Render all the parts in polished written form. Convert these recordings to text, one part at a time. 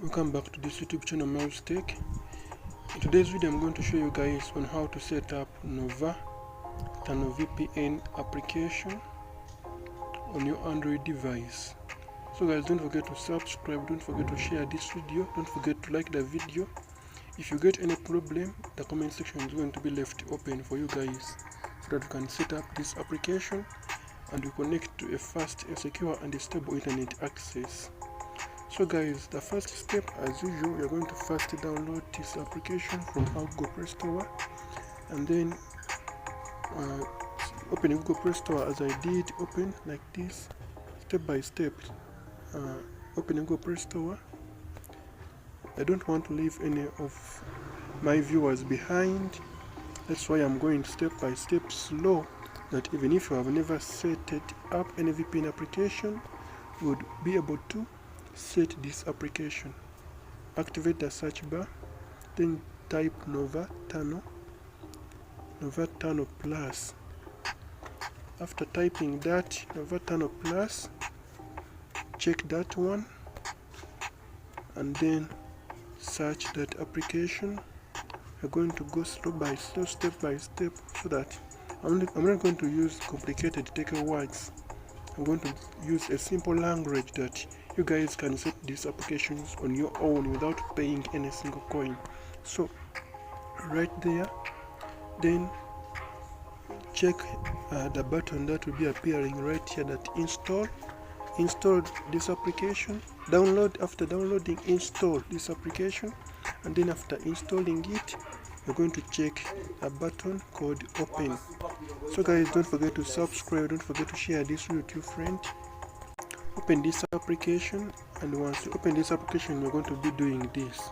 Welcome back to this YouTube channel, Miles Tech. In today's video I'm going to show you guys on how to set up Nova Tunnel VPN application on your Android device. So guys, don't forget to subscribe, don't forget to share this video, don't forget to like the video. If you get any problem, the comment section is going to be left open for you guys so that you can set up this application and you connect to a fast, a secure and a stable internet access. So guys, the first step, as usual, you're going to first download this application from our Google Play Store, and then open Google Play Store as I did. Open like this, step by step. Open Google Play Store. I don't want to leave any of my viewers behind. That's why I'm going step by step slow, that even if you have never set it up any VPN application, you would be able to set this application. Activate the search bar, then type Nova Tunnel Plus. After typing that, Nova Tunnel Plus, check that one and then search that application. We're going to go slow by slow, step by step, so that I'm not going to use complicated tech words. I'm going to use a simple language that you guys can set these applications on your own without paying any single coin. So right there, then check the button that will be appearing right here, that install this application. After downloading, install this application, and then after installing it, you're going to check a button called open. So guys, don't forget to subscribe, don't forget to share this video with your friend. Open this application, and once you open this application, you're going to be doing this.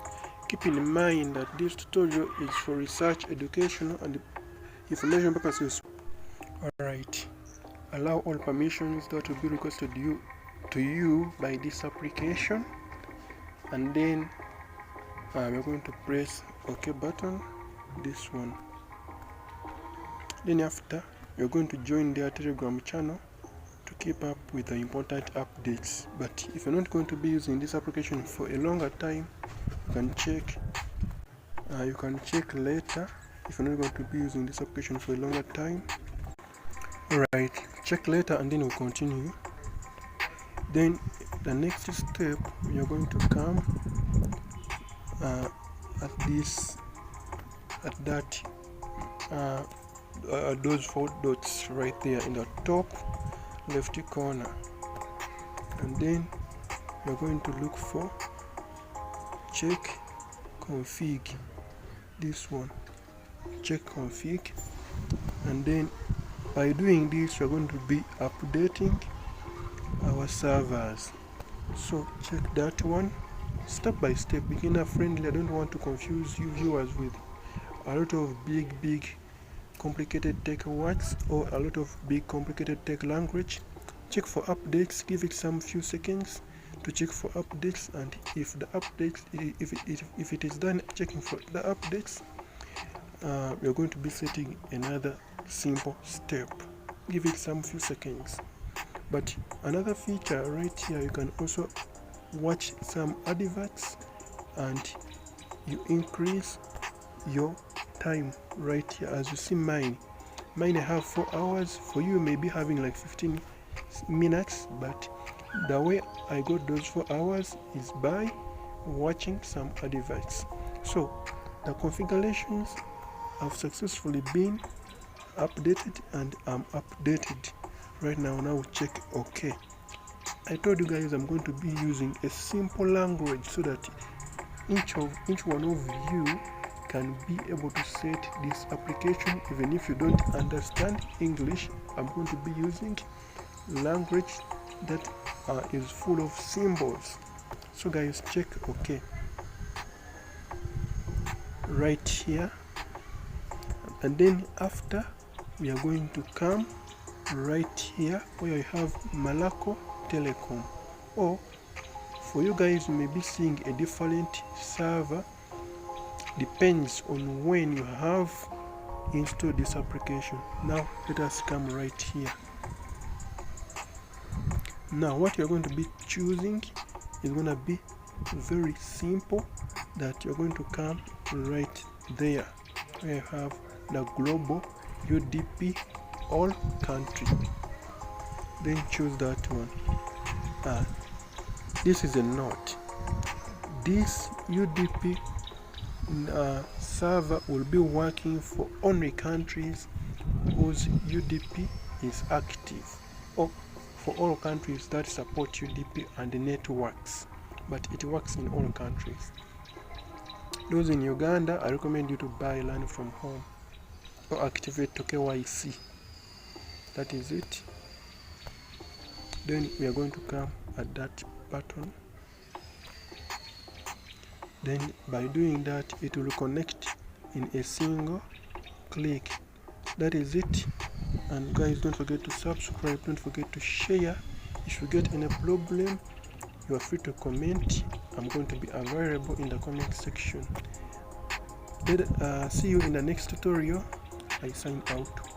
Keep in mind that this tutorial is for research, educational and information purposes. Alright, allow all permissions that will be requested to you by this application, and then we're going to press OK button, this one. Then after, you're going to join their Telegram channel to keep up with the important updates. But if you're not going to be using this application for a longer time, you can check later. If you're not going to be using this application for a longer time, alright, check later and then we'll continue. Then the next step, you're going to come at those 4 dots right there in the top left corner, and then you're going to look for check config, this one, check config, and then by doing this, we're going to be updating our servers. So check that one step by step, beginner friendly. I don't want to confuse you viewers with a lot of big complicated tech words or a lot of big complicated tech language. Check for updates, give it some few seconds to check for updates, and if the updates, if it is done checking for the updates, we are going to be setting another simple step. Give it some few seconds. But another feature right here, you can also watch some adverts and you increase your time right here. As you see, mine I have 4 hours. For you may be having like 15 minutes, but the way I got those 4 hours is by watching some adverts. So the configurations have successfully been updated and I'm updated right now. Now check OK. I told you guys I'm going to be using a simple language so that each one of you can be able to set this application. Even if you don't understand English, I'm going to be using language that is full of symbols. So guys, check OK right here, and then after we are going to come right here where I have Malaco Telecom, or for you guys you may be seeing a different server, depends on when you have installed this application. Now let us come right here. Now what you're going to be choosing is going to be very simple, that you're going to come right there where you have the global UDP all country. Then choose that one. This is a note. This UDP server will be working for only countries whose UDP is active, or for all countries that support UDP and the networks, but it works in all countries. Those in Uganda, I recommend you to buy Learn from Home or activate to KYC. That is it. Then we are going to come at that button. Then by doing that, it will connect in a single click. That is it. And guys, don't forget to subscribe, don't forget to share. If you get any problem, you are free to comment. I'm going to be available in the comment section. See you in the next tutorial. I sign out.